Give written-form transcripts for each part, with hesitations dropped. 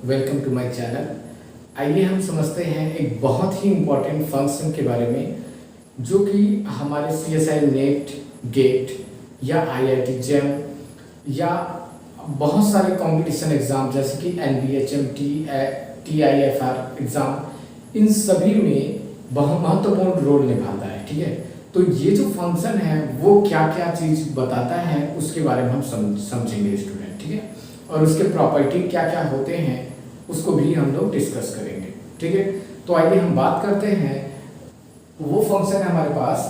Welcome to my channel. आइए हम समझते हैं एक बहुत ही इम्पोर्टेंट फंक्शन के बारे में जो कि हमारे CSI नेट गेट या IIT जेम या बहुत सारे कंपटीशन एग्ज़ाम जैसे कि NBHM TIFR एग्ज़ाम इन सभी में बहुत महत्वपूर्ण रोल निभाता है। ठीक है, तो ये जो फंक्शन है वो क्या क्या चीज़ बताता है उसके बारे में हम समझेंगे स्टूडेंट। ठीक है, और उसके प्रॉपर्टी क्या क्या होते हैं उसको भी हम लोग डिस्कस करेंगे। ठीक है, तो आइए हम बात करते हैं। वो फंक्शन है हमारे पास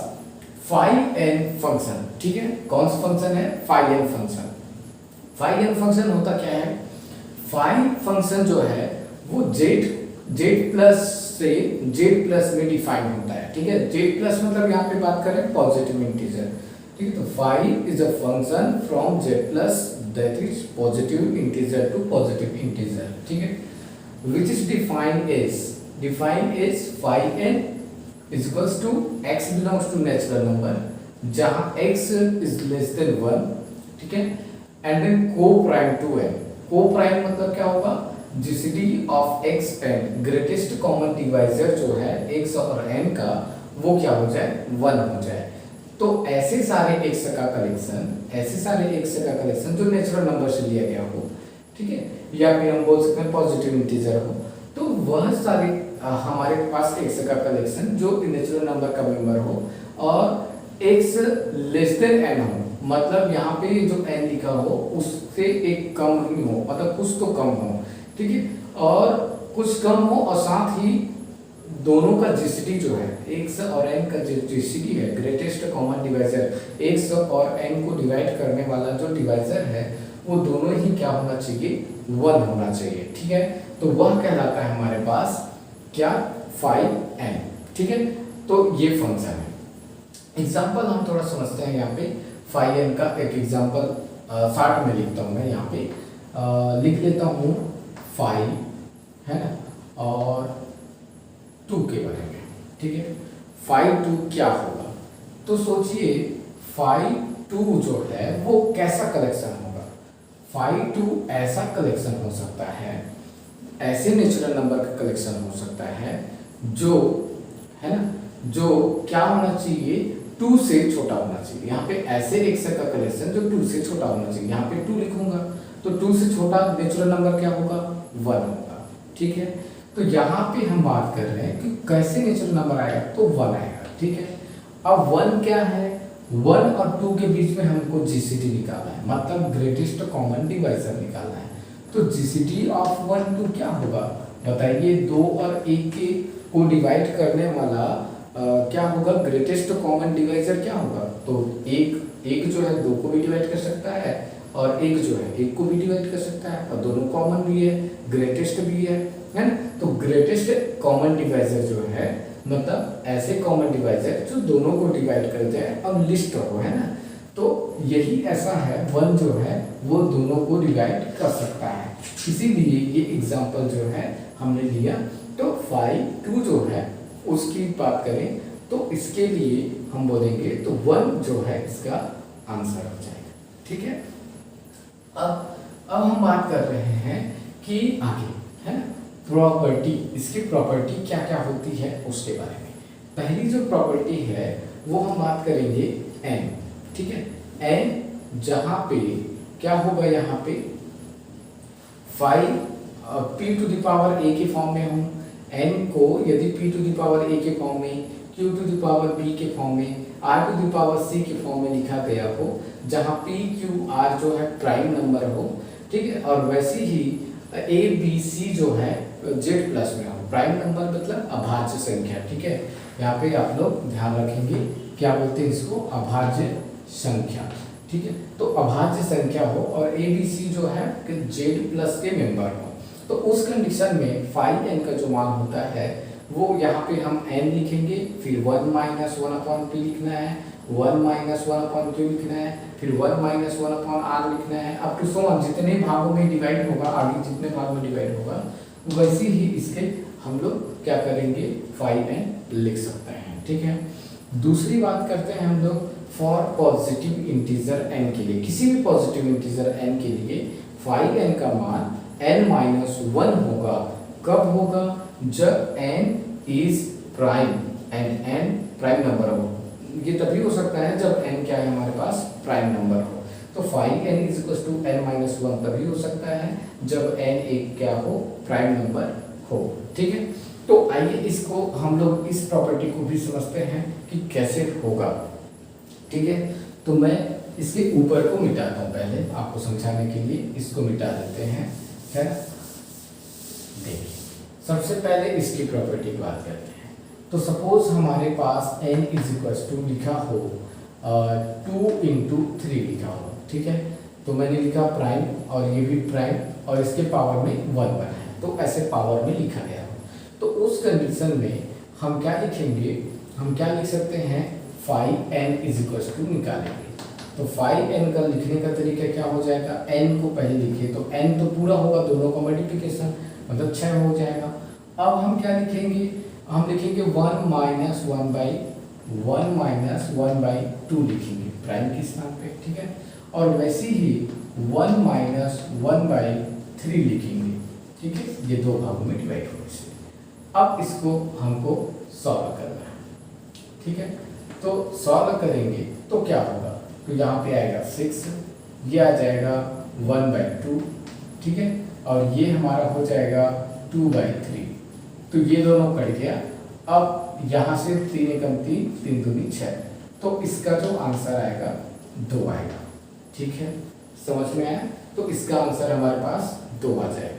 phi-n फंक्शन। ठीक है, कौन सा फंक्शन है? phi-n function. phi-n फंक्शन होता क्या है? phi फंक्शन जो है वो z प्लस से z प्लस में डिफाइन होता है। ठीक है, z प्लस मतलब यहाँ पे बात करें पॉजिटिव इंटीजर। ठीक है, तो phi is a function from z plus that is positive integer to positive integer. ठीक है, which is defined as phi n is equals to x belongs to natural number जहाँ x is less than 1. ठीक है, and then co-prime to n. co-prime मतलब क्या होगा? GCD of x and greatest common divisor जो है x और n का वो क्या हो जाए? 1 हो जाए। तो ऐसे सारे x का कलेक्शन जो नेचुरल नंबर से लिया गया हो, ठीक है, या फिर हम बोल सकते हैं पॉजिटिव इंटीजर हो, तो वह सारे हमारे पास x का कलेक्शन जो नेचुरल नंबर का मेंबर हो और x लेस देन n हो, मतलब यहाँ पे जो n लिखा हो उससे एक कम ही हो, मतलब कुछ तो कम हो। ठीक है, और कुछ कम हो और साथ ही दोनों का जीसीडी जो है x और n का जो जीसीडी है ग्रेटेस्ट कॉमन डिवाइजर x और n को डिवाइड करने वाला जो डिवाइजर है वो दोनों ही क्या होना चाहिए? 1 होना चाहिए। ठीक है, तो वह कहलाता है हमारे पास क्या? phi-n। ठीक है, तो ये फंक्शन है। एग्जांपल हम थोड़ा समझते हैं। यहाँ पे phi-n का एक एग्जांपल शॉर्ट में लिखता हूँ मैं। यहाँ पे लिख लेता हूँ phi, है ना, और 2 के बारे में। ठीक है, phi-2 क्या होगा? तो सोचिए phi-2 जो है वो कैसा कलेक्शन होगा? phi-2 ऐसा कलेक्शन हो सकता है, ऐसे नेचुरल नंबर का कलेक्शन हो सकता है जो, है ना, जो क्या होना चाहिए? 2 से छोटा होना चाहिए। यहाँ पे ऐसे x का कलेक्शन जो 2 से छोटा होना चाहिए। यहाँ पे 2 लिखूंगा तो 2 से छोटा नेचुरल नंबर क्या होगा? 1 होगा। ठीक है, तो यहाँ पे हम बात कर रहे हैं कि कैसे नेचुरल नंबर आएगा, तो 1 आएगा। ठीक है, अब 1 क्या है? 1 और 2 के बीच में हमको जीसीडी निकालना है, मतलब ग्रेटेस्ट कॉमन डिवाइजर निकालना है। तो जीसीडी ऑफ 1 2 क्या होगा बताइए? 2 और 1 के को डिवाइड करने वाला क्या होगा? ग्रेटेस्ट कॉमन डिवाइजर क्या होगा? तो एक जो है 2 को भी डिवाइड कर सकता है और एक जो है 1 को भी डिवाइड कर सकता है, और दोनों कॉमन भी है, ग्रेटेस्ट भी है ना। तो ग्रेटेस्ट कॉमन डिवाइजर जो है मतलब ऐसे कॉमन डिवाइजर जो दोनों को डिवाइड कर जाए और लिस्ट हो, है ना। तो यही ऐसा है, 1 जो है वो दोनों को डिवाइड कर सकता है, इसीलिए ये एग्जांपल जो है हमने लिया। तो phi-2 जो है उसकी बात करें तो इसके लिए हम बोलेंगे तो 1 जो है इसका आंसर हो जाएगा। ठीक है, अब हम बात कर रहे हैं कि आगे, है ना, प्रॉपर्टी, इसकी प्रॉपर्टी क्या क्या होती है उसके बारे में। पहली जो प्रॉपर्टी है वो हम बात करेंगे n। ठीक है, n जहाँ पे क्या होगा? यहाँ पे phi p to the power a के फॉर्म में हूँ, n को यदि p to the power a के फॉर्म में, q to the power b के फॉर्म में, r to the power c के फॉर्म में लिखा गया हो, जहाँ p q r जो है प्राइम नंबर हो। ठीक है, और वैसे ही a b c जो है z प्लस में हो, प्राइम नंबर मतलब अभाज्य संख्या। ठीक है, यहाँ पे आप लोग ध्यान रखेंगे क्या बोलते हैं इसको? अभाज्य संख्या। ठीक है, तो अभाज्य संख्या हो और a b c जो है z प्लस के मेंबर हो, तो उस कंडीशन में phi-n का जो मान होता है वो यहाँ पे हम n लिखेंगे, फिर 1 माइनस 1/p लिखना है, 1 माइनस 1/q लिखना है, फिर 1 माइनस 1/r लिखना है। अब टू सो ऑन जितने भागों में डिवाइड होगा, आगे जितने भागों में डिवाइड होगा वैसे ही इसके हम लोग क्या करेंगे? phi-n लिख सकते हैं। ठीक है, दूसरी बात करते हैं हम लोग फॉर पॉजिटिव इंटीजर n के लिए। किसी भी पॉजिटिव इंटीजर n के लिए phi-n का मान n माइनस वन होगा। कब होगा? जब n is prime and n prime number हो। ये तभी हो सकता है जब n क्या है हमारे पास प्राइम नंबर हो। तो phi n is equal to n minus one तभी हो सकता है जब n एक क्या हो, प्राइम नंबर हो। ठीक है, तो आइए इसको हम लोग इस प्रॉपर्टी को भी समझते हैं कि कैसे होगा। ठीक है, तो मैं इसके ऊपर को मिटाता हूं, पहले आपको समझाने के लिए इसको मिटा देते हैं। है, देखिए सबसे पहले इसकी प्रॉपर्टी की बात करते हैं। तो सपोज हमारे पास n इज इक्वल टू लिखा हो 2 इंटू 3 लिखा हो। ठीक है, तो मैंने लिखा प्राइम और ये भी प्राइम और इसके पावर में 1 बना है, तो ऐसे पावर में लिखा गया हो। तो उस कंडीशन में हम क्या लिखेंगे, हम क्या लिख सकते हैं, five n is equal to निकालेंगे। तो फाइव n का लिखने का तरीका क्या हो जाएगा, n को पहले लिखिए तो n तो पूरा होगा, दोनों का मल्टीप्लिकेशन मतलब 6 हो जाएगा। अब हम क्या लिखेंगे, हम लिखेंगे 1 माइनस वन बाई टू लिखेंगे प्राइम के स्थान पे। ठीक है, और वैसे ही 1 माइनस वन बाई थ्री लिखेंगे। ठीक है, ये दो भागों में डिवाइड होने से। अब इसको हमको सॉल्व करना है। ठीक है, तो सॉल्व करेंगे तो क्या होगा, तो यहाँ पे आएगा 6, ये आ जाएगा 1 बाई टू। ठीक है, और ये हमारा हो जाएगा 2 बाई थ्री। तो ये दोनों कट गया। अब यहाँ से 3 एकम 3, 3 दूनी 6, तो इसका जो आंसर आएगा 2 आएगा। ठीक है, समझ में आया? तो इसका आंसर हमारे पास 2 आ जाएगा।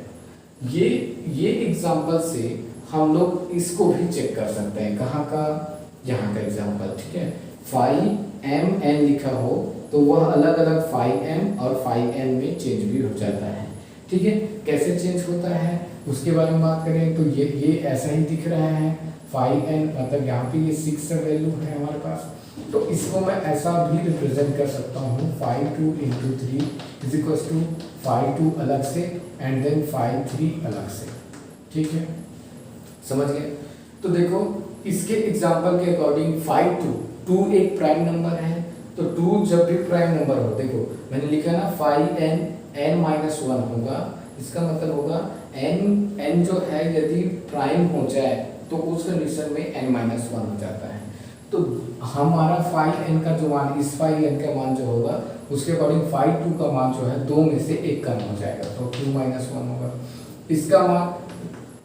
ये एग्जाम्पल से हम लोग इसको भी चेक कर सकते हैं। कहाँ का? यहाँ का एग्जाम्पल। ठीक है, 5m लिखा हो तो वह अलग अलग 5m और 5n में चेंज भी हो जाता है। ठीक है, कैसे चेंज होता है उसके बारे में बात करें तो ये ऐसा ही दिख रहा है 5n, मतलब यहाँ पे ये 6 वैल्यू है हमारे पास। तो इसको मैं ऐसा भी रिप्रेजेंट कर सकता हूँ 5 2 इंटू 3 इज इक्वल टू 5 2 अलग से एंड देन 5 3 अलग से। ठीक है, समझ गए? तो देखो इसके एग्जाम्पल के अकॉर्डिंग 5 2 एक प्राइम नंबर है, तो 2 जब भी प्राइम नंबर हो, देखो मैंने लिखा ना 5n माइनस वन होगा, इसका मतलब होगा n जो है यदि प्राइम हो जाए तो उस कंडीशन में n माइनस वन हो जाता है। तो हमारा 5n का जो मान, इस 5n का मान जो होगा उसके अकॉर्डिंग 5 2 का मान जो है 2 में से 1 कम हो जाएगा, तो 2 माइनस वन होगा। इसका मान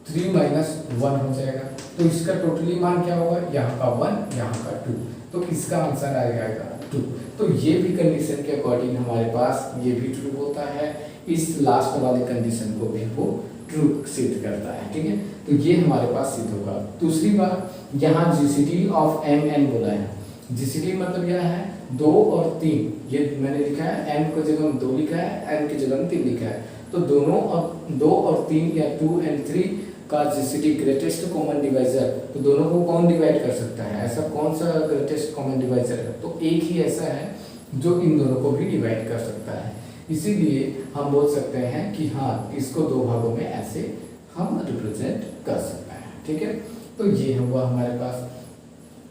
3 माइनस वन हो जाएगा, तो इसका टोटली मान क्या होगा, यहाँ का 1 यहाँ का 2, तो इसका आंसर आ जाएगा 2। तो ये भी कंडीशन के अकॉर्डिंग हमारे पास ये भी ट्रू होता है, इस लास्ट वाले कंडीशन को भी वो ट्रू सिद्ध करता है। ठीक है, तो ये हमारे पास सिद्ध होगा। दूसरी बात, यहाँ जीसीडी ऑफ mn बोला है। जीसीडी मतलब यह है 2 और 3, ये मैंने लिखा है m को जगह में 2 लिखा है, n की जगह में 3 लिखा है, तो दोनों अब 2 और 3 या 2 and 3 का जीसीडी ग्रेटेस्ट कॉमन डिवाइजर, तो दोनों को कौन डिवाइड कर सकता है, ऐसा कौन सा ग्रेटेस्ट कॉमन डिवाइजर है, तो एक ही ऐसा है जो इन दोनों को भी डिवाइड कर सकता है। इसीलिए हम बोल सकते हैं कि हाँ, इसको 2 भागों में ऐसे हम रिप्रेजेंट कर सकते हैं। ठीक है, तो ये हुआ हमारे पास।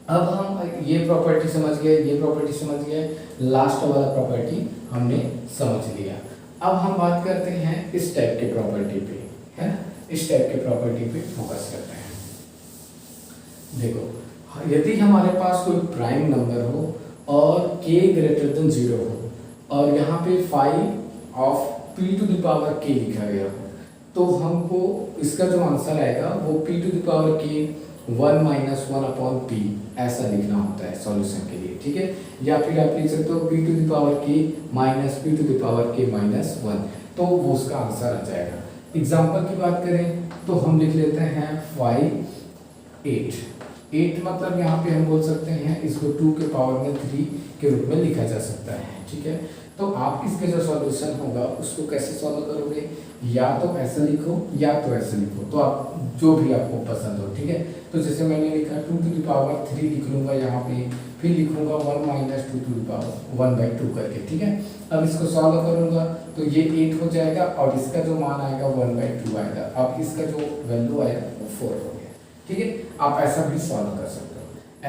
अब हम ये प्रॉपर्टी समझ गए, ये प्रॉपर्टी समझ गए, लास्ट वाला प्रॉपर्टी हमने समझ लिया। अब हम बात करते हैं इस टाइप के प्रॉपर्टी पे, है ना, इस टाइप के प्रॉपर्टी पे फोकस करते हैं। देखो यदि हमारे पास कोई प्राइम नंबर हो और k ग्रेटर देन 0 हो और यहाँ पे 5 of p to the power k लिखा गया हो, तो हमको इसका जो आंसर आएगा वो p to the power k 1 minus one upon p ऐसा लिखना होता है सॉल्यूशन के लिए। ठीक है, या फिर आप लिख सकते हो p to the power k minus p to the power k minus one, तो वो उसका आंसर आ जाएगा। एग्जाम्पल की बात करें तो हम लिख लेते हैं 5 8 मतलब यहाँ पे हम बोल सकते हैं इसको 2 के पावर में 3 के रूप में लिखा जा सकता है। ठीक है, तो आप इसके जो सॉल्यूशन होगा उसको कैसे सॉल्व करोगे, या तो ऐसा लिखो या तो ऐसे लिखो, तो आप जो भी आपको पसंद हो। ठीक है, तो जैसे मैंने लिखा 2 टू द पावर 3 लिख लूँगा यहाँ पे, फिर लिखूँगा 1 minus 2 to the power 1 by 2 करके। ठीक है, अब इसको सॉल्व करूँगा तो ये 8 हो जाएगा और इसका जो मान आएगा 1 बाई 2 आएगा। अब इसका जो वैल्यू आएगा वो 4 हो गया। ठीक है, आप ऐसा भी सॉल्व कर सकते हो।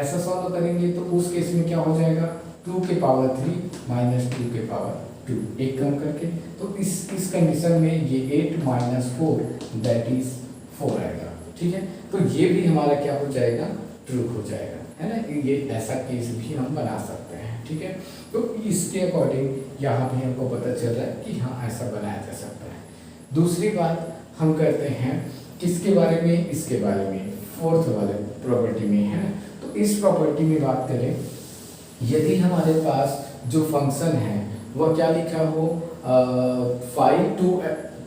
ऐसा सॉल्व करेंगे तो उस केस में क्या हो जाएगा, 2 के पावर 3 माइनस 2 के पावर 2 एक कम करके, तो इस कंडीशन में ये 8 माइनस 4 दैट इज 4 आएगा। ठीक है, तो ये भी हमारा क्या हो जाएगा, ट्रू हो जाएगा, है ना। ये ऐसा केस भी हम बना सकते हैं। ठीक है, तो इसके अकॉर्डिंग यहाँ भी हमको पता चल रहा है कि हाँ ऐसा बनाया जा सकता है। दूसरी बात हम करते हैं किसके बारे में, इसके बारे में, फोर्थ वाले प्रॉपर्टी में, है ना। तो इस प्रॉपर्टी में बात करें, यदि हमारे पास जो फंक्शन है वह क्या लिखा हो,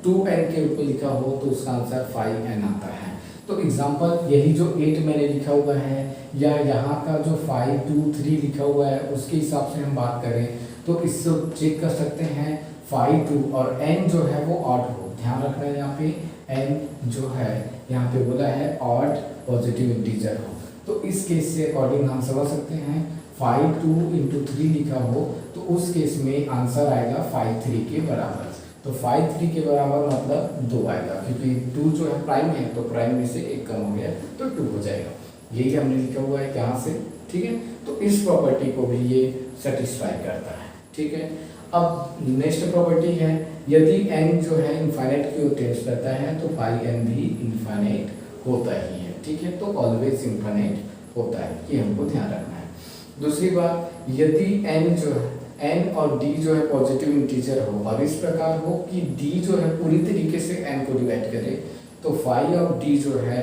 2n के रूप में लिखा हो, तो उसका आंसर 5n आता है। तो एग्जांपल यही जो 8 मैंने लिखा हुआ है, या यहाँ का जो 5 2 3 लिखा हुआ है, उसके हिसाब से हम बात करें तो इससे चेक कर सकते हैं 5 2 और n जो है वो ऑड हो। ध्यान रखना है यहाँ पे n जो है यहाँ पे बोला है ऑड पॉजिटिव इंटीजर हो। तो इस केस से अकॉर्डिंग हम समझ सकते हैं 5 2 इंटू 3 लिखा हो तो उस केस में आंसर आएगा 5 3 के बराबर। तो 5 3 के बराबर मतलब 2 आएगा, क्योंकि 2 जो है प्राइम है, तो प्राइम में से एक कम हो गया तो 2 हो जाएगा। यही हमने लिखा हुआ है यहाँ से। ठीक है, तो इस प्रॉपर्टी को भी ये सेटिस्फाई करता है। ठीक है, अब नेक्स्ट प्रॉपर्टी है, यदि n जो है इनफाइनाइट की ओर टेंड करता है तो 5n भी इनफाइनाइट होता ही है। ठीक है, तो ऑलवेज इनफाइनाइट होता है, ये हमको ध्यान रखना है। दूसरी बात, यदि n जो है n और d जो है पॉजिटिव इंटीजर हो और इस प्रकार हो कि d जो है पूरी तरीके से n को डिवाइड करे, तो 5 और d जो है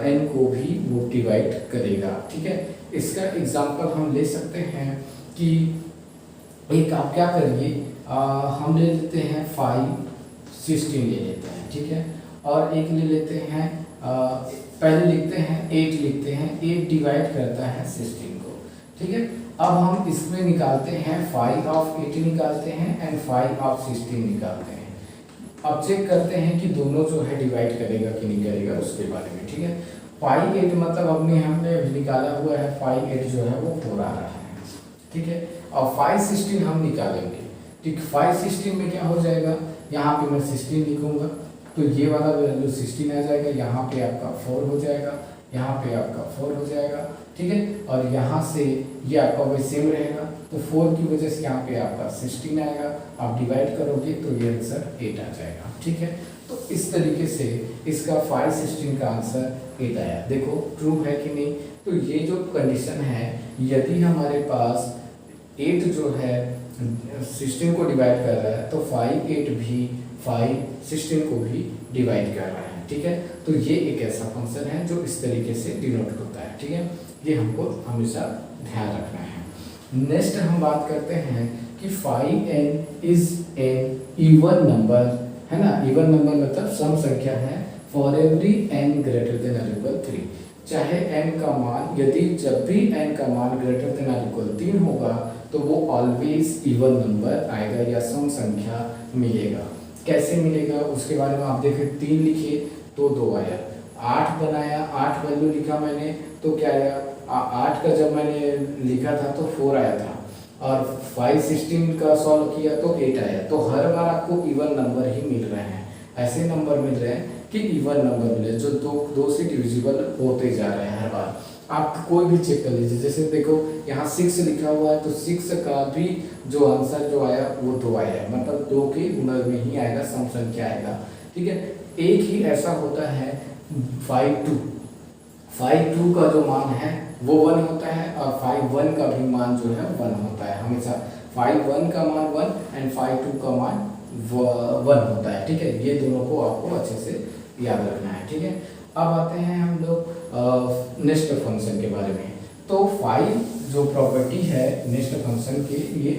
n को भी वो डिवाइड करेगा। ठीक है, इसका एग्जांपल हम ले सकते हैं कि एक आप क्या करिए, हम ले लेते हैं 5 16 ले लेते हैं। ठीक है, और एक ले लेते हैं पहले लिखते हैं 8 लिखते हैं, 8 डिवाइड करता है 16 को। ठीक है, अब हम इसमें निकालते हैं 5 ऑफ 8 निकालते हैं एंड 5 ऑफ 16 निकालते हैं। अब चेक करते हैं कि दोनों जो है डिवाइड करेगा कि नहीं करेगा उसके बारे में। ठीक है, 5 8 मतलब हमने निकाला हुआ है 5 8 जो है वो 4 आ रहा है। ठीक है, और 5 16 हम निकालेंगे। ठीक, 5 16 में क्या हो जाएगा, यहाँ पे मैं 16 लिखूंगा तो ये वाला वैल्यू 16 आ जाएगा, यहाँ पे आपका 4 हो जाएगा, यहाँ पे आपका 4 हो जाएगा। ठीक है, और यहाँ से ये आपका वही सेम रहेगा, तो 4 की वजह से यहाँ पे आपका 16 आएगा। आप डिवाइड करोगे तो ये आंसर 8 आ जाएगा। ठीक है, तो इस तरीके से इसका 5 16 का आंसर 8 आया। देखो ट्रू है कि नहीं। तो ये जो कंडीशन है, यदि हमारे पास 8 जो है 16 को डिवाइड कर रहा है तो 5 8 भी 5 16 को भी डिवाइड कर रहा है। ठीक है, तो ये एक ऐसा फंक्शन है जो इस तरीके से डिनोट होता है। ठीक है, ये हमको हमेशा ध्यान रखना है। नेक्स्ट हम बात करते हैं कि 5n is an even number, है ना। इवन नंबर मतलब सम संख्या है for every n greater than और इक्वल 3। चाहे n का मान, यदि जब भी n का मान ग्रेटर देन और इक्वल 3 होगा तो वो ऑलवेज इवन नंबर आएगा या सम संख्या मिलेगा। कैसे मिलेगा उसके बारे में आप देखें, 3 लिखे तो 2 आया, 8 बनाया, 8 वैल्यू लिखा मैंने तो क्या आया, 8 का जब मैंने लिखा था तो 4 आया था, और 5 16 का सॉल्व किया तो 8 आया। तो हर बार आपको इवन नंबर ही मिल रहे हैं, ऐसे नंबर मिल रहे हैं कि इवन नंबर मिले जो दो से डिविजिबल होते जा रहे हैं हर बार। आप कोई भी चेक कर लीजिए, जैसे देखो यहाँ 6 लिखा हुआ है तो 6 का भी जो आंसर जो आया वो 2 आया, मतलब 2 के गुणज में ही आएगा, सम संख्या आएगा। ठीक है, एक ही ऐसा होता है 5 2 का जो मान है वो 1 होता है, और 5 1 का भी मान जो है 1 होता है हमेशा। 5 1 का मान 1 एंड 5 2 का मान 1 होता है। ठीक है, ये दोनों को आपको अच्छे से याद रखना है। ठीक है, अब आते हैं हम लोग नेक्स्ट फंक्शन के बारे में। तो 5 जो प्रॉपर्टी है नेक्स्ट फंक्शन के लिए,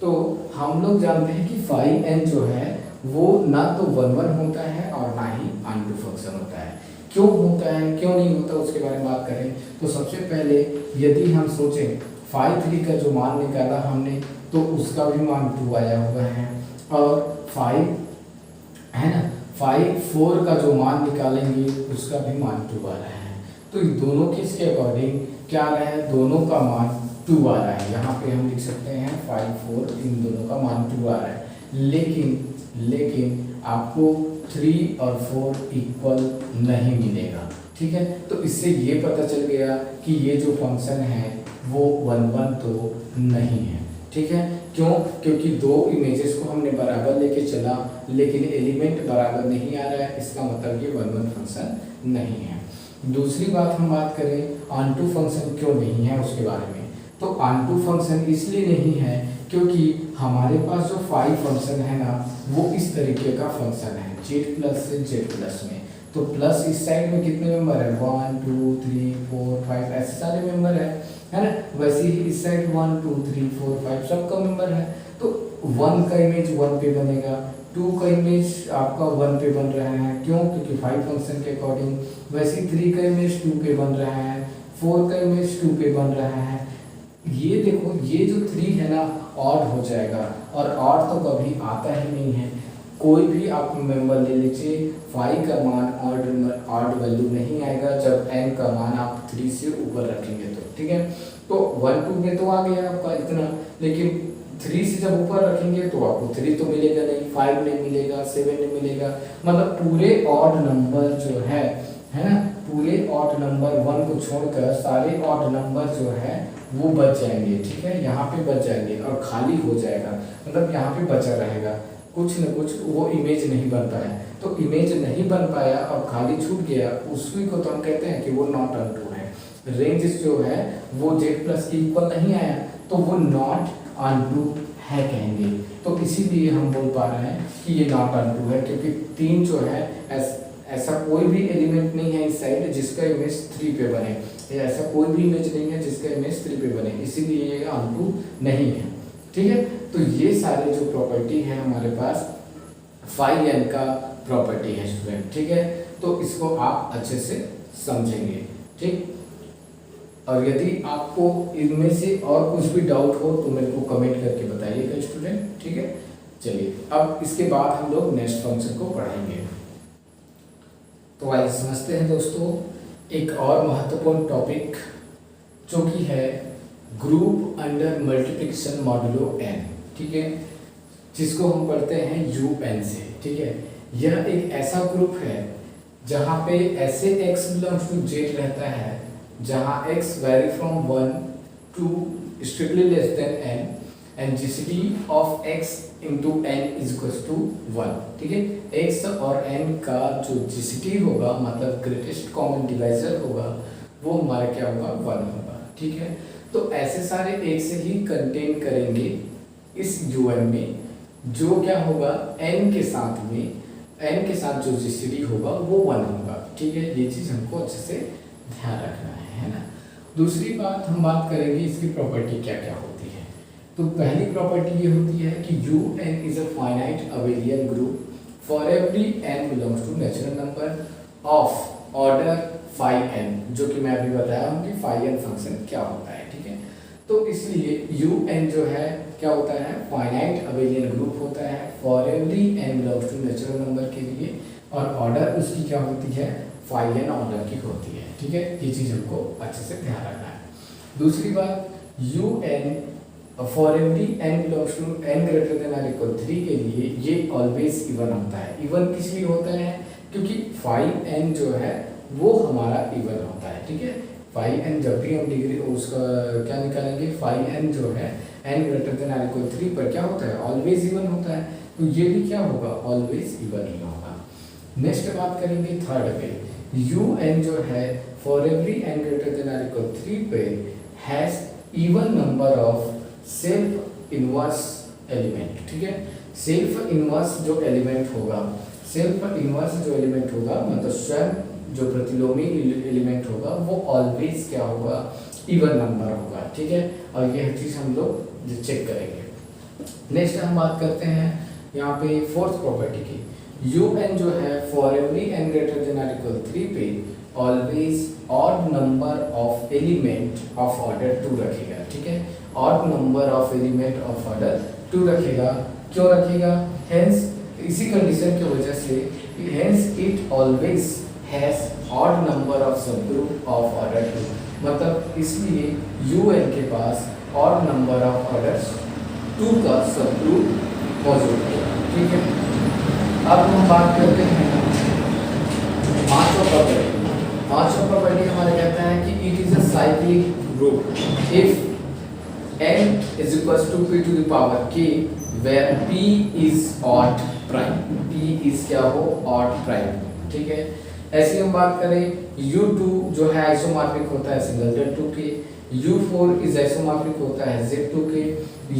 तो हम लोग जानते हैं कि 5n जो है वो ना तो 1 1 होता है और ना ही अनटू फंक्शन होता है। क्यों होता है क्यों नहीं होता उसके बारे में बात करें तो सबसे पहले यदि हम सोचें 5 3 का जो मान निकाला हमने तो उसका भी मान 2 आया हुआ है, और 5 है ना 5 4 का जो मान निकालेंगे उसका भी मान 2 आ रहा है। तो दोनों किसके अकॉर्डिंग क्या आ रहा है, दोनों का मान 2 आ रहा है। यहाँ पे हम लिख सकते हैं 5 4 इन दोनों का मान 2 आ रहा है। लेकिन आपको 3 और 4 इक्वल नहीं मिलेगा। ठीक है, तो इससे ये पता चल गया कि ये जो फंक्शन है वो 1 1 तो नहीं है। ठीक है। क्यों? क्योंकि दो इमेजेस को हमने बराबर लेके चला लेकिन एलिमेंट बराबर नहीं आ रहा है, इसका मतलब ये 1 1 फंक्शन नहीं है। दूसरी बात हम बात करें ऑनटू फंक्शन क्यों नहीं है उसके बारे में। तो ऑनटू फंक्शन इसलिए नहीं है क्योंकि हमारे पास जो 5 फंक्शन है ना वो इस तरीके का फंक्शन है जेड प्लस से जेड प्लस में। तो प्लस इस साइड में कितने मेंबर है 1 2 3 4 5 ऐसे सारे मेंबर है ना। वैसे ही इस साइड 1 2 3 4 5 सबका मेंबर है। तो 1 का इमेज 1 पे बनेगा, 2 का इमेज आपका 1 पे बन रहा है, क्यों? क्योंकि 5 फंक्शन के अकॉर्डिंग। वैसे 3 का इमेज 2 पे बन रहा है, 4 का इमेज 2 पे बन रहा है। ये देखो ये जो 3 है ना ऑड हो जाएगा और ऑड तो कभी आता ही नहीं है। कोई भी आप मेंबर ले लीजिए 5 का मान ऑड वैल्यू नहीं आएगा जब n का मान आप 3 से ऊपर रखेंगे तो, ठीक है। तो 1 2 में तो आ गया आपका इतना, लेकिन 3 से जब ऊपर रखेंगे तो आपको 3 तो मिलेगा नहीं, 5 नहीं मिलेगा, 7 नहीं मिलेगा। मतलब पूरे ऑड नंबर जो है ना, पूरे ऑड नंबर 1 को छोड़कर सारे ऑड नंबर जो है वो बच जाएंगे, ठीक है। यहाँ पे बच जाएंगे और खाली हो जाएगा, मतलब यहाँ पे बचा रहेगा कुछ न कुछ, वो इमेज नहीं बन पाया। तो इमेज नहीं बन पाया और खाली छूट गया, उसी को तो हम कहते हैं कि वो नॉट ऑनटू है। रेंज जो है वो जेड प्लस के इक्वल नहीं आया तो वो नॉट ऑनटू है कहेंगे। तो इसीलिए हम बोल पा रहे हैं कि ये नॉट ऑनटू है, क्योंकि 3 जो है ऐसा कोई भी एलिमेंट नहीं है इस साइड जिसका इमेज 3 पे बने, ऐसा कोई भी इमेज नहीं है जिसका इमेज 3 पे बने, इसीलिए ये ऑनटू नहीं है, ठीक है। तो ये सारे जो प्रॉपर्टी है हमारे पास फाई एन का प्रॉपर्टी है स्टूडेंट, ठीक है। तो इसको आप अच्छे से समझेंगे, ठीक। और यदि आपको इनमें से और कुछ भी डाउट हो तो मेरे को कमेंट करके बताइएगा स्टूडेंट, ठीक है। चलिए अब इसके बाद हम लोग नेक्स्ट फंक्शन को पढ़ेंगे। तो आइए समझते हैं दोस्तों एक और महत्वपूर्ण टॉपिक जो कि है group under multiplication modulo n, ठीक है, जिसको हम पढ़ते हैं UN से, ठीक है। यह एक ऐसा ग्रुप है जहाँ पे ऐसे x बिलोंग्स टू z रहता है जहाँ x vary from 1 to strictly less than n and GCD of x into n is equal to 1, ठीक है। x और n का जो जीसीडी होगा मतलब ग्रेटेस्ट कॉमन डिवाइजर होगा वो हमारा क्या होगा 1 होगा, ठीक है। तो ऐसे सारे एक से ही कंटेन करेंगे इस UN में जो क्या होगा n के साथ जो जीसीडी होगा वो 1 होगा, ठीक है। ये चीज हमको अच्छे से ध्यान रखना है ना। दूसरी बात हम बात करेंगे इसकी प्रॉपर्टी क्या क्या होती है। तो पहली प्रॉपर्टी ये होती है कि UN is a finite abelian group for every n belongs to natural number of order phi n, जो कि मैं अभी बताया हूँ कि फाई n फंक्शन क्या होता है, ठीक है। तो इसलिए UN जो है क्या होता है फाइनाइट अबेलियन ग्रुप होता है for every n belongs to natural number के लिए, और ऑर्डर उसकी क्या होती है फाई n ऑर्डर की होती है, ठीक है। ये चीज हमको अच्छे से ध्यान रखना है। दूसरी बात UN for every n belongs to n greater than और इक्वल 3 के लिए ये ऑलवेज इवन होता है। इवन किस लिए होता है? क्योंकि फाई n जो है वो हमारा इवन होता है, ठीक है। फाई n जब भी हम डिग्री उसका क्या निकालेंगे फाई n जो है n ग्रेटर देन और इक्वल 3 पर क्या होता है ऑलवेज इवन होता है, तो ये भी क्या होगा ऑलवेज इवन ही होगा। नेक्स्ट बात करेंगे थर्ड पे, UN जो है for every n greater than और इक्वल 3 पे has even number of self inverse element, ठीक है। सेल्फ इनवर्स जो एलिमेंट होगा मतलब स्वयं जो प्रतिलोमी एलिमेंट होगा वो ऑलवेज क्या होगा इवन नंबर होगा, ठीक है। और यह चीज हम लोग चेक करेंगे। नेक्स्ट हम बात करते हैं यहाँ पे फोर्थ प्रॉपर्टी की। UN जो है for every n greater than और इक्वल 3 पे always odd number of element of order 2 रखेगा, ठीक है। Odd number of element of order 2 रखेगा। क्यों रखेगा? हेंस इसी कंडीशन की वजह से hence it always has odd number of subgroup of order 2, मतलब इसलिए UN के पास ऑड नंबर ऑफ ऑर्डर 2 का सबग्रुप मौजूद है, ठीक है। अब हम बात करते हैं पांचवा प्रॉपर्टी हमारे कहता है कि it is a cyclic group if n is equals to p to the power k where p is odd prime, p is क्या हो odd prime, ठीक है। ऐसे हम बात करें u2 जो है आइसोमॉर्फिक होता है singleton 2k, u4 is isomorphic होता है z2k,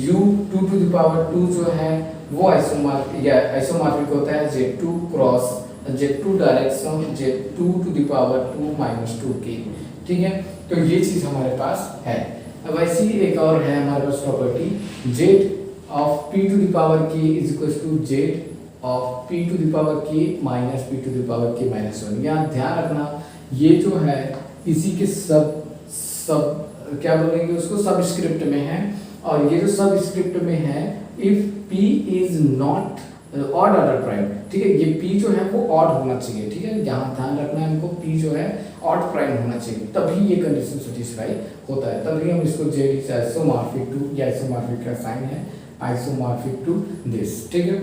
u2 to the power 2 जो है वो आइसोमॉर्फिक होता है z2 cross z2 direction z2 to the power 2 minus 2k, ठीक है। तो ये चीज हमारे पास है। अब ऐसी एक और है हमारे पास property z of p to the power k is equals to z of p to the power k minus p to the power k minus 1। यहाँ ध्यान रखना ये जो है इसी के सब क्या बोलेंगे उसको सबस्क्रिप्ट में है, और ये जो सबस्क्रिप्ट में है if p is not odd order prime, ठीक है, ये p जो है वो ऑड होना चाहिए, ठीक है, यहाँ ध्यान रखना है हमको p जो है ऑड प्राइम होना चाहिए, तभी ये कंडीशन सेटिस्फाई होता है, तभी हम इसको z इज आइसोमॉर्फिक टू, या आइसोमॉर्फिक का साइन है आइसोमॉर्फिक टू दिस, ठीक है,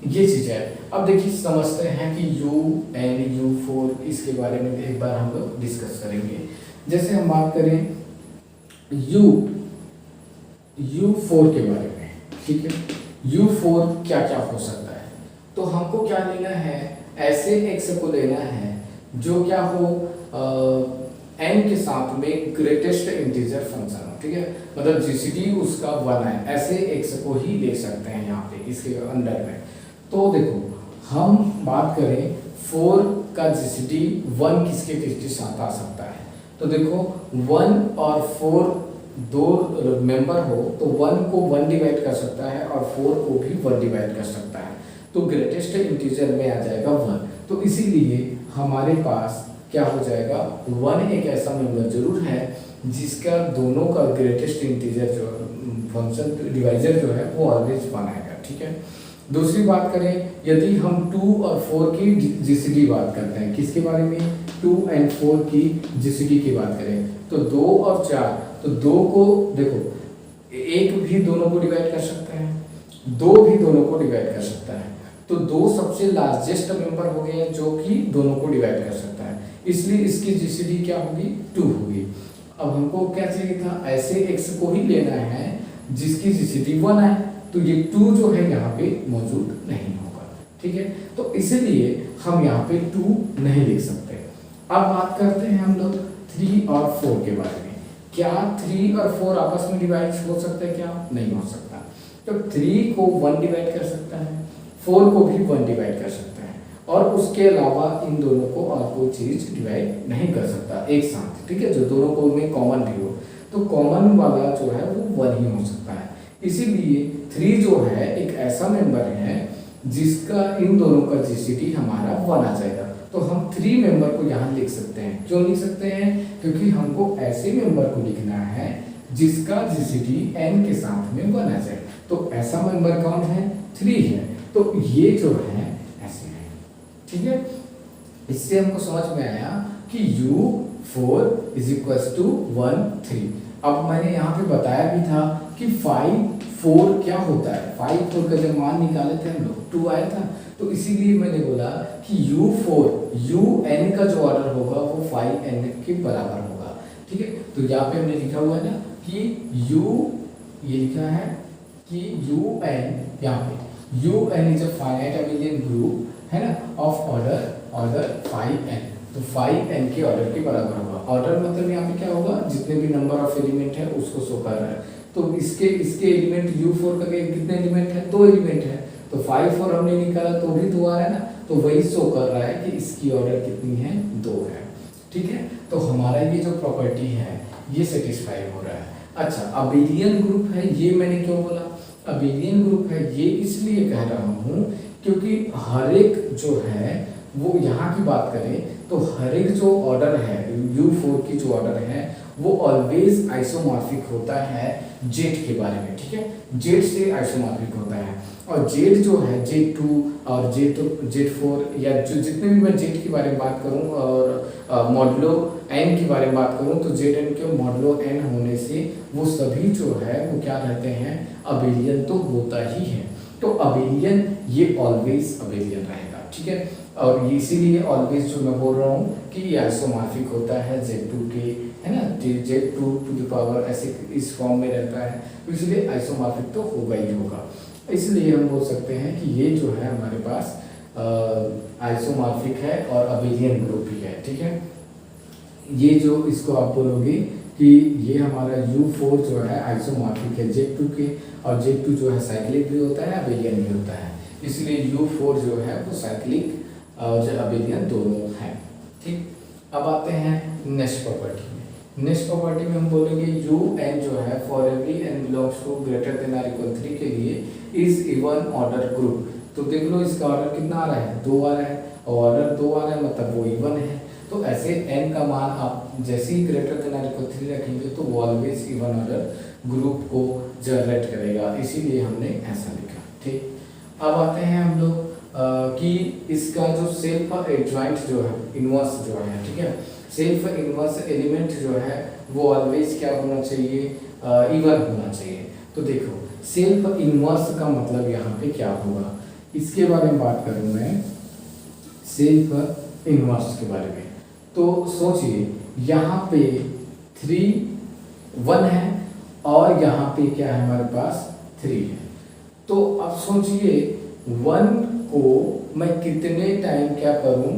ये चीज है। अब देखिए समझते हैं कि u and u4 इसके बारे में एक बार हम लोग डिस्कस करेंगे। जैसे हम बात करें u4 के बारे में, ठीक है, u4 क्या क्या हो सकता है, तो हमको क्या लेना है, ऐसे x को लेना है जो क्या हो n के साथ में ग्रेटेस्ट इंटीजर फंक्शन हो, ठीक है, मतलब जीसीडी उसका 1 है, ऐसे x को ही ले सकते हैं यहाँ पे इसके अंदर में। तो देखो हम बात करें 4 का जीसीडी 1 किसके साथ आ सकता है, तो देखो 1 और 4 दो मेंबर हो तो 1 को 1 डिवाइड कर सकता है और 4 को भी 1 डिवाइड कर सकता है, तो ग्रेटेस्ट इंटीजर में आ जाएगा 1, तो इसीलिए हमारे पास क्या हो जाएगा 1 एक ऐसा मेंबर जरूर है जिसका दोनों का ग्रेटेस्ट इंटीजर जो फंक्शन डिवाइजर जो है वो ऑलवेज 1 आएगा, ठीक है। दूसरी बात करें यदि हम 2 और 4 की जीसीडी बात करते हैं, किसके बारे में, 2 और 4 की जीसीडी की बात करें, तो 2 और 4, तो 2 को देखो 1 भी दोनों को डिवाइड कर सकता है, 2 भी दोनों को डिवाइड कर सकता है, तो 2 सबसे लार्जेस्ट मेंबर हो गए जो कि दोनों को डिवाइड कर सकता है, इसलिए इसकी जीसीडी क्या होगी 2 होगी। अब हमको क्या चाहिए था, ऐसे x को ही लेना है जिसकी जीसीडी 1 है, तो ये 2 जो है यहाँ पे मौजूद नहीं होगा, ठीक है, तो इसलिए हम यहाँ पे 2 नहीं लिख सकते। अब बात करते हैं हम लोग 3 और 4 के बारे में, क्या 3 और 4 आपस में डिवाइड हो सकता है, क्या नहीं हो सकता, तो 3 को 1 डिवाइड कर सकता है, 4 को भी 1 डिवाइड कर सकता है, और उसके अलावा इन दोनों को और कोई चीज डिवाइड नहीं कर सकता एक साथ, ठीक है, जो दोनों को में कॉमन भी हो, तो कॉमन वाला जो है वो 1 ही हो सकता है, इसीलिए 3 जो है एक ऐसा मेंबर है जिसका इन दोनों का जीसीडी हमारा 1 आ जाएगा, तो हम 3 मेंबर को यहाँ लिख सकते हैं। क्यों लिख सकते हैं, क्योंकि हमको ऐसे मेंबर को लिखना है जिसका जीसीडी n के साथ में 1 आ जाए, तो ऐसा मेंबर कौन है, 3 है, तो ये जो है ऐसे है, ठीक है। इससे हमको समझ में आया कि u4 इज इक्वल्स टू 1 3। अब मैंने यहाँ पे बताया भी था कि 5 4 क्या होता है, 5 4 का जब मान निकाले थे हम लोग 2 आया था, तो इसीलिए मैंने बोला कि u4 un का जो ऑर्डर होगा वो 5n के बराबर होगा, ठीक है। तो यहाँ पे हमने लिखा हुआ है ना कि ये लिखा है कि un, यहाँ पे un is a finite abelian group है ना ऑफ ऑर्डर 5n, तो 5n के ऑर्डर के बराबर होगा। ऑर्डर मतलब यहाँ पे क्या होगा, जितने भी नंबर ऑफ एलिमेंट है उसको शो कर रहा है, तो इसके एलिमेंट u4 का कितने एलिमेंट है, 2 एलिमेंट है, तो 5 4 हमने निकाला तो भी 2 आ रहा है ना, तो वही शो कर रहा है कि इसकी ऑर्डर कितनी है, 2 है, ठीक है। तो हमारा ये जो प्रॉपर्टी है ये सेटिस्फाई हो रहा है। अच्छा, अबेलियन ग्रुप है, ये मैंने क्यों बोला अबेलियन ग्रुप है, ये इसलिए कह रहा हूँ क्योंकि हर एक जो है वो यहाँ की बात करें तो हर एक जो ऑर्डर है u4 की जो ऑर्डर है वो ऑलवेज आइसोमॉर्फिक होता है z के बारे में, ठीक है, z से आइसोमॉर्फिक होता है, और z जो है z2 और z4 या जो जितने भी मैं z के बारे में बात करूं और मॉडुलो n के बारे में बात करूं तो zn के मॉडुलो n होने से वो सभी जो है वो क्या रहते हैं, अबेलियन तो होता ही है, तो अबेलियन ये ऑलवेज अबेलियन रहेगा, ठीक है। और इसीलिए ऑलवेज जो मैं बोल रहा हूँ कि ये आइसोमॉर्फिक होता है Z2 के, है ना, Z2 टू द पावर ऐसे इस फॉर्म में रहता है, तो इसलिए आइसोमॉर्फिक तो होगा ही होगा। इसलिए हम बोल सकते हैं कि ये जो है हमारे पास आइसोमॉर्फिक है और अबेलियन ग्रुप ही है। ठीक है, ये जो इसको आप बोलोगे कि ये हमारा U4 जो है आइसोमॉर्फिक है Z2 के, और Z2 जो है साइक्लिक भी होता है, अबेलियन भी होता है, इसलिए U4 जो है वो साइक्लिक और अबेलियन दोनों हैं। ठीक, अब आते हैं नेक्स्ट प्रॉपर्टी में। नेक्स्ट प्रॉपर्टी में हम बोलेंगे UN जो है for every n belongs to greater than और इक्वल 3 के लिए इज इवन ऑर्डर ग्रुप। तो देख लो इसका ऑर्डर कितना आ रहा है, 2 आ रहा है, और ऑर्डर 2 आ रहा है मतलब वो इवन है। तो ऐसे n का मान आप जैसे ही ग्रेटर देन और इक्वल 3 रखेंगे तो वो ऑलवेज इवन ऑर्डर ग्रुप को जनरेट करेगा, इसीलिए हमने ऐसा लिखा। ठीक, अब आते हैं हम लोग कि इसका जो सेल्फ एडजॉइंट जो है, इनवर्स जो है, ठीक है, सेल्फ इनवर्स एलिमेंट जो है वो ऑलवेज क्या होना चाहिए, इवन होना चाहिए। तो देखो सेल्फ इनवर्स का मतलब यहाँ पे क्या होगा, इसके बारे में बात करूँ मैं, सेल्फ इनवर्स के बारे में। तो सोचिए यहाँ पे 3 1 है और यहाँ पे क्या है हमारे पास 3 है। तो अब सोचिए 1 को मैं कितने टाइम क्या करूं,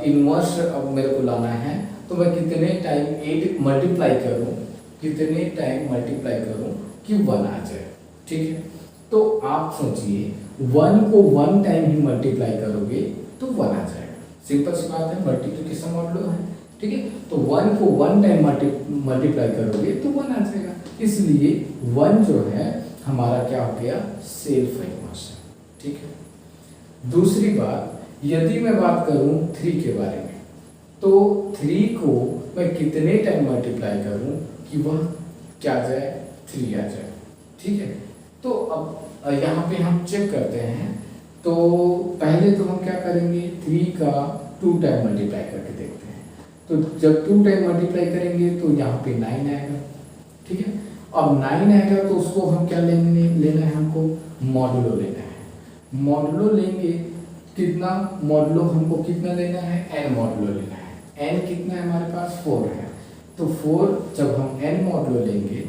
इनवर्स अब मेरे को लाना है, तो मैं कितने टाइम 8 मल्टीप्लाई करूं, कितने टाइम मल्टीप्लाई करूं कि 1 आ जाए। ठीक है, तो आप सोचिए 1 को 1 टाइम ही मल्टीप्लाई करोगे तो 1 आ जाएगा, सिंपल सी बात है, मल्टीप्लिकेशन मॉडल है। ठीक है, तो 1 को 1 टाइम मल्टीप्लाई करोगे तो 1 आ जाएगा, इसलिए 1 जो है हमारा क्या हो गया, सेल्फ इनवर्स है। ठीक है, दूसरी बात, यदि मैं बात करूं 3 के बारे में, तो 3 को मैं कितने टाइम मल्टीप्लाई करूं कि वह क्या आ जाए, 3 आ जाए। ठीक है, तो अब यहाँ पे हम चेक करते हैं। तो पहले तो हम क्या करेंगे, 3 का 2 टाइम मल्टीप्लाई करके देखते हैं। तो जब 2 टाइम मल्टीप्लाई करेंगे तो यहाँ पे 9 आएगा। ठीक है, अब 9 आएगा तो उसको हम क्या लेना है हमको मॉडुलो लेना है। मॉडुलो लेंगे, कितना मॉडुलो हमको कितना लेना है, n मॉडुलो लेना है। n कितना है हमारे पास, 4 है। तो 4 जब हम n मॉडुलो लेंगे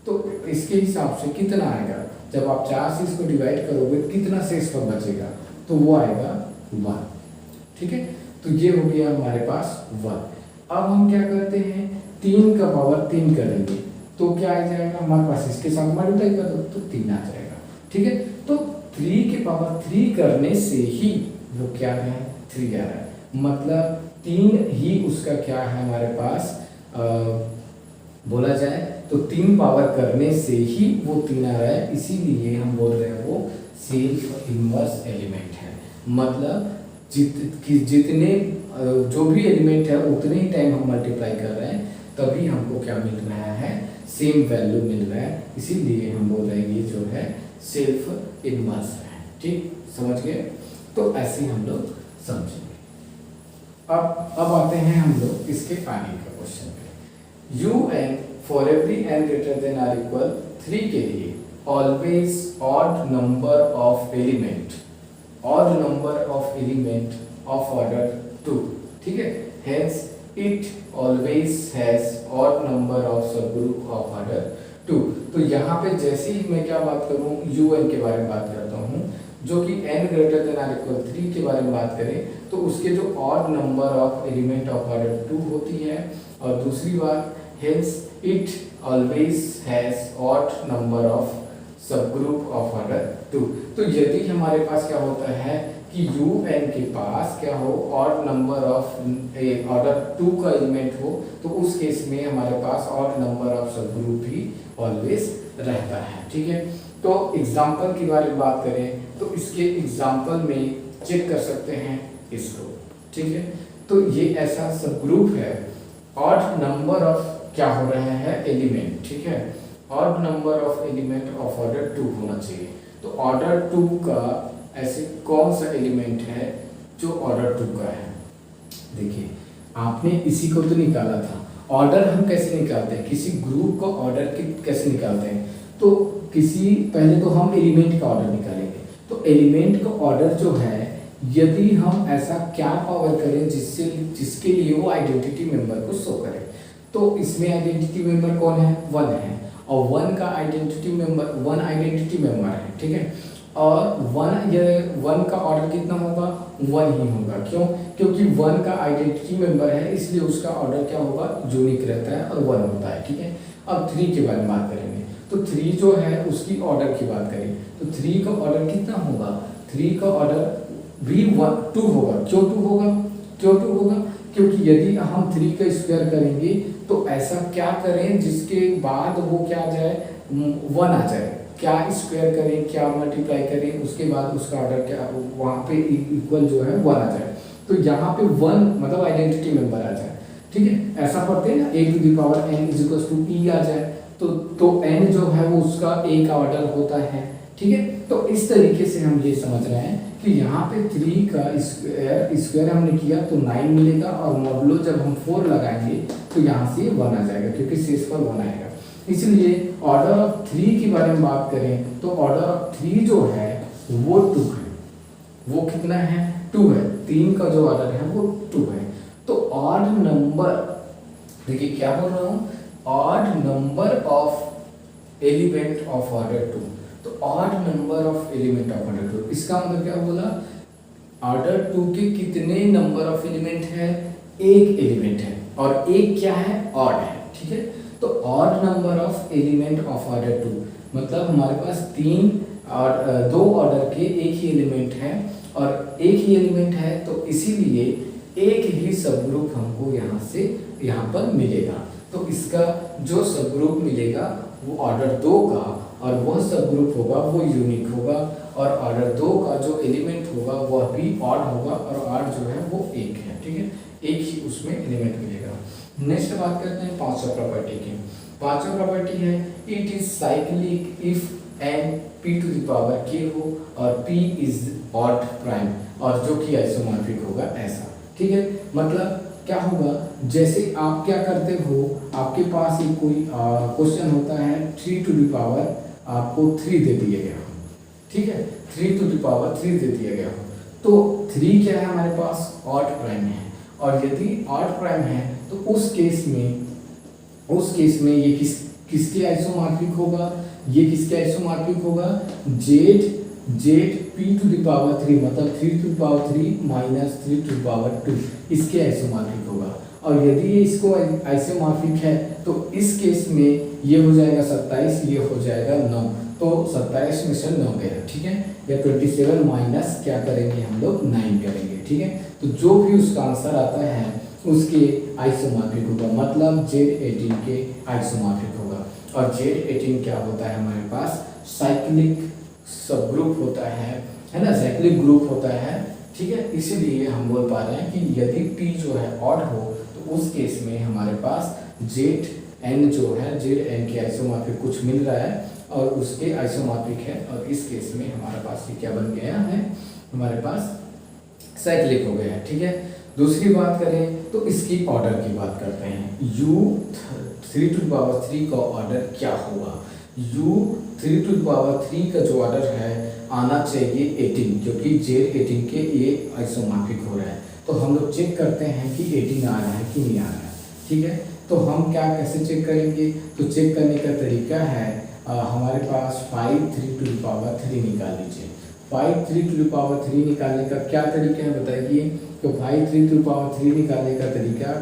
तो इसके हिसाब से कितना आएगा, जब आप 4 से इसको डिवाइड करोगे कितना शेष पर बचेगा, तो वो आएगा 1। ठीक है, तो ये हो गया हमारे पास 1। अब हम क्या करते हैं, 3 का पावर 3 करेंगे तो क्या आ जाएगा हमारे पास, इसके साथ मल्टीप्लाई कर दो तो 3 आ जाएगा। ठीक है, तो 3 के पावर 3 करने से ही वो क्या है, 3 आ रहा है, मतलब 3 ही उसका क्या है हमारे पास, बोला जाए तो 3 पावर करने से ही वो 3 आ रहा है, इसीलिए हम बोल रहे हैं वो सेल्फ इनवर्स एलिमेंट है। मतलब जितने जो भी एलिमेंट है उतने ही टाइम हम मल्टीप्लाई कर रहे हैं तभी हमको क्या मिल रहा है, सेम वैल्यू मिल रहा है, इसीलिए हम बोल रहे हैं ये जो है सेल्फ इनवर्स है। ठीक, समझ गए, तो ऐसे हम लोग समझेंगे। अब आते हैं हम लोग इसके आगे का क्वेश्चन पे। UN for every n greater than और इक्वल 3 के लिए always odd number of element, odd number of element of order 2। ठीक है, hence it always has odd number of subgroup of order 2। तो यहाँ पे जैसे ही मैं क्या बात करूँ, UN के बारे में बात करता हूँ, जो कि n ग्रेटर देन और इक्वल 3 के बारे में बात करें तो उसके जो odd number of element of order 2 होती है, और दूसरी बात hence it always has odd number of subgroup of order 2। तो यदि हमारे पास क्या होता है कि UN के पास क्या हो, ऑड नंबर ऑफ ऑर्डर 2 का एलिमेंट हो, तो उस केस में हमारे पास ऑड नंबर ऑफ सबग्रुप ही ऑलवेज रहता है। ठीक है, तो एग्जाम्पल के बारे में बात करें तो इसके एग्जाम्पल में चेक कर सकते हैं इसको। ठीक है, तो ये ऐसा सबग्रुप है, ऑड नंबर ऑफ क्या हो रहा है, एलिमेंट। ठीक है, odd number of element of order 2 होना चाहिए। तो ऑर्डर 2 का ऐसे कौन सा एलिमेंट है जो ऑर्डर 2 का है, देखिए आपने इसी को तो निकाला था। ऑर्डर हम कैसे निकालते हैं, किसी ग्रुप का ऑर्डर कैसे निकालते हैं, तो पहले तो हम एलिमेंट का ऑर्डर निकालेंगे। तो एलिमेंट का ऑर्डर जो है यदि हम ऐसा क्या पावर करें जिससे जिसके लिए वो आइडेंटिटी मेंबर को शो करे। तो इसमें आइडेंटिटी मेंबर कौन है, 1 है, और 1 का आइडेंटिटी मेंबर 1 आइडेंटिटी मेंबर है, ठीक है। और 1 का ऑर्डर कितना होगा, 1 ही होगा। क्यों, क्योंकि 1 का आइडेंटिटी मेंबर है, इसलिए उसका ऑर्डर क्या होगा, यूनिक रहता है और 1 होता है, ठीक है। अब 3 के बारे में बात करेंगे। तो 3 जो है उसकी ऑर्डर की बात करें तो 3 का ऑर्डर कितना होगा, 3 का ऑर्डर भी 2 होगा। क्यों 2 होगा, क्यों 2 होगा, क्योंकि यदि हम 3 का स्क्वायर करेंगे तो ऐसा क्या करें जिसके बाद वो क्या आ जाए, 1 आ जाए। क्या स्क्वायर करें, क्या मल्टीप्लाई करें, उसके बाद उसका ऑर्डर क्या वहाँ पे इक्वल जो है 1 आ जाए। तो यहाँ पे 1 मतलब आइडेंटिटी मेंबर आ जाए, ठीक है। ऐसा पढ़ते हैं ना, a to the power n is equal to e आ जाए, तो n जो है वो उसका a का ऑर्डर होता है, ठीक है। तो इस तरीके से हम ये समझ रहे हैं कि यहाँ पे 3 का स्क्वायर हमने किया तो 9 मिलेगा, और मॉडुलो जब हम 4 लगाएंगे तो यहाँ से 1 आ जाएगा, क्योंकि शेषफल 1 आएगा। इसलिए ऑर्डर ऑफ 3 के बारे में बात करें तो ऑर्डर ऑफ 3 जो है वो 2 है। वो कितना है, 2 है। 3 का जो ऑर्डर है वो 2 है। तो ऑड नंबर, देखिए क्या बोल रहा हूँ, odd number of element of order 2। तो odd number of element of order 2, इसका मतलब क्या बोला, ऑर्डर 2 के कितने नंबर ऑफ एलिमेंट है, एक एलिमेंट है, और एक क्या है, ऑड है, ठीक है। तो odd number of element of order 2 मतलब हमारे पास 3 और 2 ऑर्डर के एक ही एलिमेंट है, और एक ही एलिमेंट है तो इसीलिए एक ही सब ग्रुप हमको यहाँ से यहाँ पर मिलेगा। तो इसका जो सब ग्रुप मिलेगा वो ऑर्डर 2 का, और वह सब ग्रुप होगा वो यूनिक होगा, और ऑर्डर 2 का जो एलिमेंट होगा वह भी ऑड होगा, और ऑड जो है वो 1 है, ठीक है। एक ही उसमें एलिमेंट मिलेगा। नेक्स्ट बात करते हैं पांचवा प्रॉपर्टी की। पांचवा प्रॉपर्टी है it is cyclic if n p to the power k हो और p इज ऑड प्राइम, और जो कि आइसोमॉर्फिक होगा ऐसा, ठीक है। मतलब क्या होगा, जैसे आप क्या करते हो, आपके पास एक कोई क्वेश्चन होता है 3 टू द पावर आपको 3 दे दिया गया हो, ठीक है, 3 टू द पावर 3 दे दिया गया हो, तो 3 क्या है हमारे पास, ऑड प्राइम है। और यदि ऑड प्राइम है तो उस केस में ये किसके आइसोमॉर्फिक होगा, ये किसके आइसोमॉर्फिक होगा, Z p to the power 3 मतलब 3 to the power 3 minus 3 to the power 2 इसके आइसोमॉर्फिक होगा। और यदि ये इसको आइसोमॉर्फिक है तो इस केस में ये हो जाएगा 27, ये हो जाएगा 9, तो 27 में से 9 गया, ठीक है। या 27 माइनस क्या करेंगे हम लोग, 9 करेंगे, ठीक है। तो जो भी उसका आंसर आता है उसके आइसोमॉर्फिक होगा, मतलब Z18 के आइसोमॉर्फिक होगा। और Z18 क्या होता है हमारे पास, साइक्लिक सब ग्रुप होता है ना, साइक्लिक ग्रुप होता है, ठीक है। इसीलिए हम बोल पा रहे हैं कि यदि P जो है ऑड हो तो उस केस में हमारे पास Zn जो है, Zn के आइसोमॉर्फिक कुछ मिल रहा है और उसके आइसोमॉर्फिक है, और इस केस में हमारे पास ये क्या बन गया है, हमारे पास साइक्लिक हो गया है, ठीक है। दूसरी बात करें तो इसकी ऑर्डर की बात करते हैं। u3 टू द पावर 3 का ऑर्डर क्या होगा, u3 टू द पावर 3 का जो ऑर्डर है आना चाहिए 18, क्योंकि Z18 के ये आइसोमॉर्फिक हो रहा है। तो हम लोग चेक करते हैं कि 18 आ रहा है कि नहीं आ रहा है, ठीक है। तो हम क्या कैसे चेक करेंगे, तो चेक करने का तरीका है हमारे पास 5 3 टू द पावर 3 निकाल लीजिए। 5 3 टू द पावर 3 निकालने का क्या तरीका है बताइए। तो 5 3 टू द पावर 3 निकालने का तरीका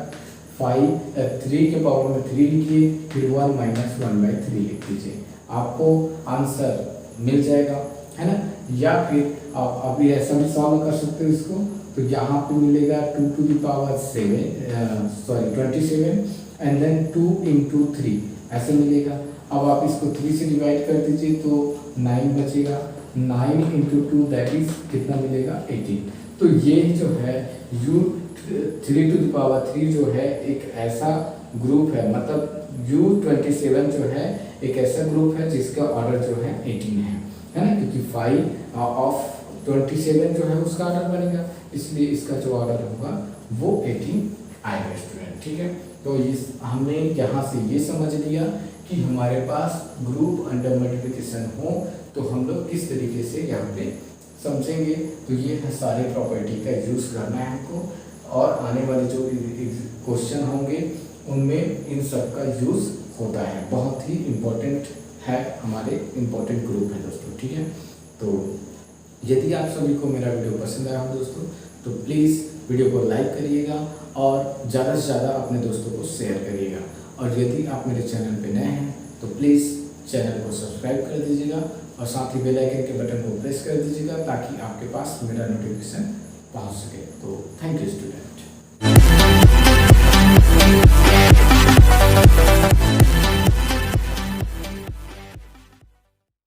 3 के पावर में 3 लिखिए, फिर 1 माइनस 1/3 लिख दीजिए, आपको आंसर मिल जाएगा, है ना। या फिर आप अभी ऐसा भी सॉल्व कर सकते हो इसको, तो यहाँ पे मिलेगा 2 to the power 27 and then 2 into 3 ऐसे मिलेगा। अब आप इसको 3 से डिवाइड कर दीजिए तो 9 बचेगा, 9 इंटू 2 दैट इज कितना मिलेगा, 18। तो ये जो है u3 टू द पावर 3 जो है एक ऐसा ग्रुप है, मतलब u27 जो है एक ऐसा ग्रुप है जिसका ऑर्डर जो है 18 है ना, क्योंकि 5 ऑफ 27 जो है उसका ऑर्डर बनेगा, इसलिए इसका जो ऑर्डर होगा वो 18 आएगा स्टूडेंट, ठीक है। तो हमने यहाँ से ये समझ लिया कि हमारे पास ग्रुप अंडर मल्टीप्लिकेशन हो तो हम लोग किस तरीके से यहाँ पे समझेंगे तो ये सारी प्रॉपर्टी का यूज़ करना है हमको, और आने वाले जो क्वेश्चन होंगे उनमें इन सब का यूज़ होता है। बहुत ही इम्पोर्टेंट है, हमारे इम्पोर्टेंट ग्रुप है दोस्तों, ठीक है। तो यदि आप सभी को मेरा वीडियो पसंद आया हो दोस्तों, तो प्लीज़ वीडियो को लाइक करिएगा और ज़्यादा से ज़्यादा अपने दोस्तों को शेयर करिएगा। और यदि आप मेरे चैनल पे नए हैं तो प्लीज़ चैनल को सब्सक्राइब कर दीजिएगा और साथ ही बेल आइकन के बटन को प्रेस कर दीजिएगा ताकि आपके पास मेरा नोटिफिकेशन पहुंच सके। तो थैंक यू स्टूडेंट।